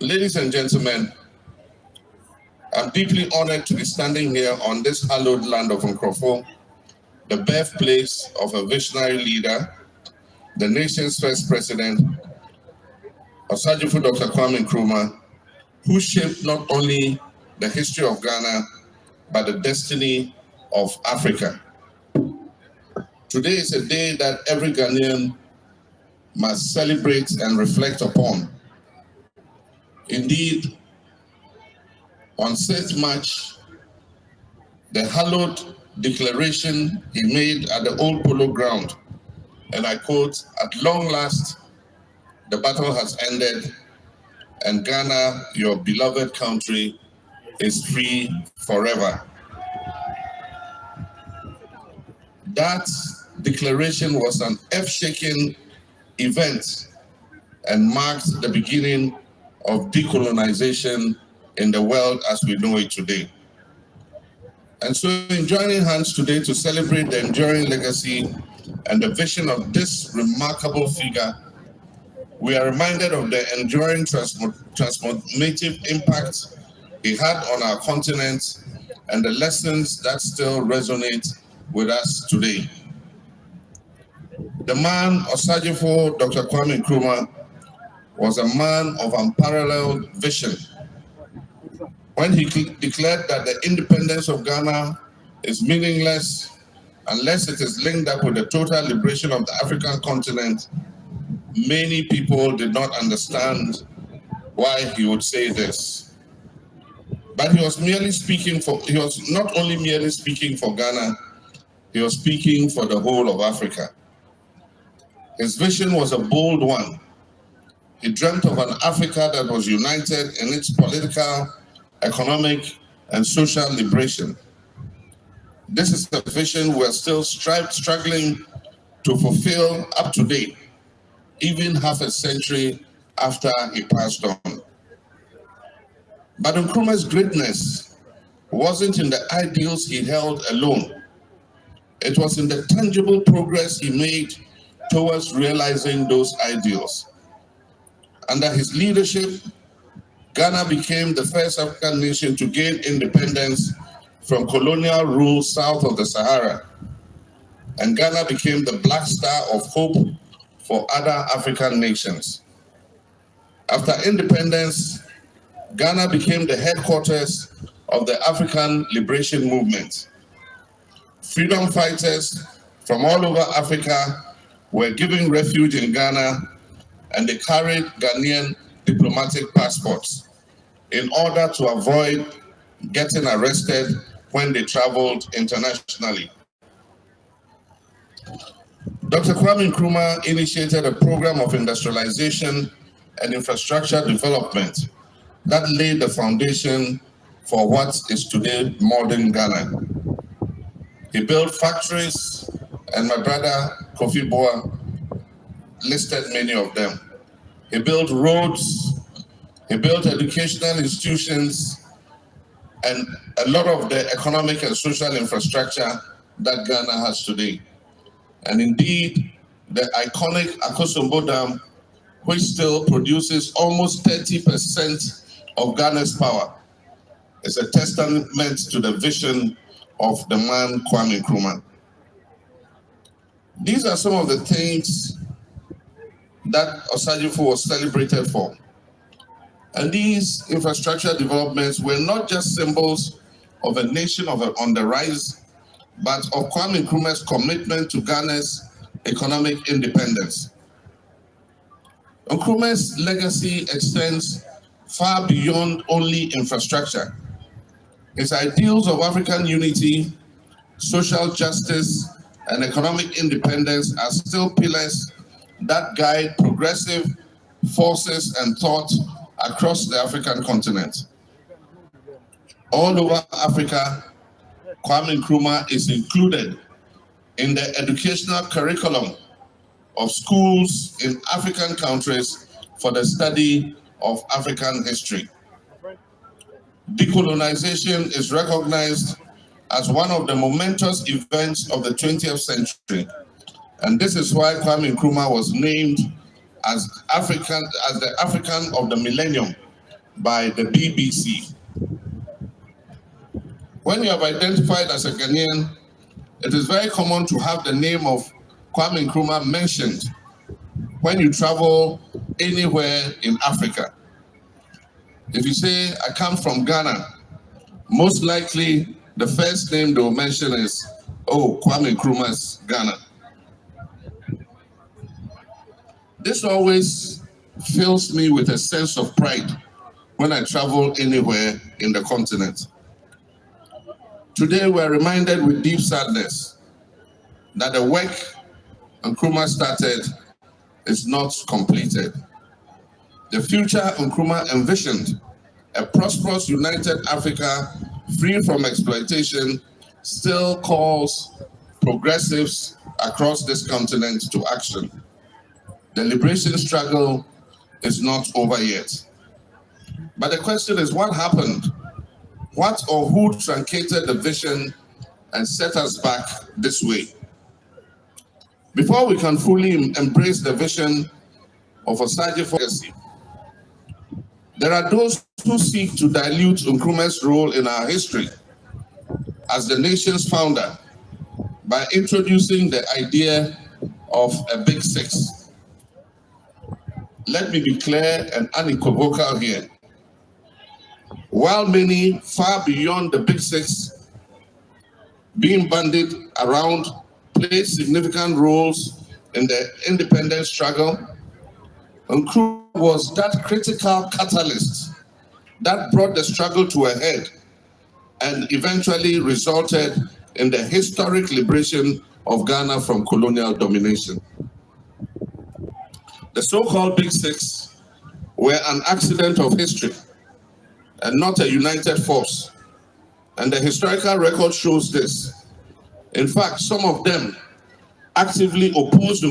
Ladies and gentlemen, I'm deeply honored to be standing here on this hallowed land of Nkroful, the birthplace of a visionary leader, the nation's first president, Osagyefo Dr. Kwame Nkrumah, who shaped not only the history of Ghana, but the destiny of Africa. Today is a day that every Ghanaian must celebrate and reflect upon. Indeed, on 6th March, the hallowed declaration he made at the old polo ground, and I quote, "At long last, the battle has ended, and Ghana, your beloved country, is free forever." That declaration was an earth-shaking event and marked the beginning of decolonization in the world as we know it today. And so in joining hands today to celebrate the enduring legacy and the vision of this remarkable figure, we are reminded of the enduring transformative impact he had on our continent and the lessons that still resonate with us today. The man, Osagyefo Dr. Kwame Nkrumah, was a man of unparalleled vision. When he declared that the independence of Ghana is meaningless unless it is linked up with the total liberation of the African continent, many people did not understand why he would say this. But he was not only merely speaking for Ghana, he was speaking for the whole of Africa. His vision was a bold one. He dreamt of an Africa that was united in its political, economic, and social liberation. This is a vision we're still struggling to fulfill up to date, even half a century after he passed on. But Nkrumah's greatness wasn't in the ideals he held alone. It was in the tangible progress he made towards realizing those ideals. Under his leadership, Ghana became the first African nation to gain independence from colonial rule south of the Sahara. And Ghana became the black star of hope for other African nations. After independence, Ghana became the headquarters of the African Liberation Movement. Freedom fighters from all over Africa were given refuge in Ghana, and they carried Ghanaian diplomatic passports in order to avoid getting arrested when they traveled internationally. Dr. Kwame Nkrumah initiated a program of industrialization and infrastructure development that laid the foundation for what is today modern Ghana. He built factories, and my brother Kofi Boa listed many of them. He built roads, he built educational institutions, and a lot of the economic and social infrastructure that Ghana has today. And indeed, the iconic Akosombo Dam, which still produces almost 30% of Ghana's power, is a testament to the vision of the man Kwame Nkrumah. These are some of the things that Osagyefo was celebrated for. And these infrastructure developments were not just symbols of a nation on the rise, but of Kwame Nkrumah's commitment to Ghana's economic independence. Nkrumah's legacy extends far beyond only infrastructure. His ideals of African unity, social justice, and economic independence are still pillars that guide progressive forces and thought across the African continent. All over Africa, Kwame Nkrumah is included in the educational curriculum of schools in African countries for the study of African history. Decolonization is recognized as one of the momentous events of the 20th century. And this is why Kwame Nkrumah was named as the African of the millennium by the BBC. When you have identified as a Ghanaian, it is very common to have the name of Kwame Nkrumah mentioned when you travel anywhere in Africa. If you say, I come from Ghana, most likely the first name they will mention is, oh, Kwame Nkrumah's Ghana. This always fills me with a sense of pride when I travel anywhere in the continent. Today, we're reminded with deep sadness that the work Nkrumah started is not completed. The future Nkrumah envisioned, a prosperous, united Africa free from exploitation, still calls progressives across this continent to action. The liberation struggle is not over yet. But the question is, what happened? What or who truncated the vision and set us back this way? Before we can fully embrace the vision of a Osagyefo legacy, there are those who seek to dilute Nkrumah's role in our history as the nation's founder by introducing the idea of a Big Six. Let me be clear and unequivocal here. While many far beyond the Big Six being bandied around played significant roles in the independence struggle, Nkrumah was that critical catalyst that brought the struggle to a head and eventually resulted in the historic liberation of Ghana from colonial domination. The so-called Big Six were an accident of history and not a united force. And the historical record shows this. In fact, some of them actively opposed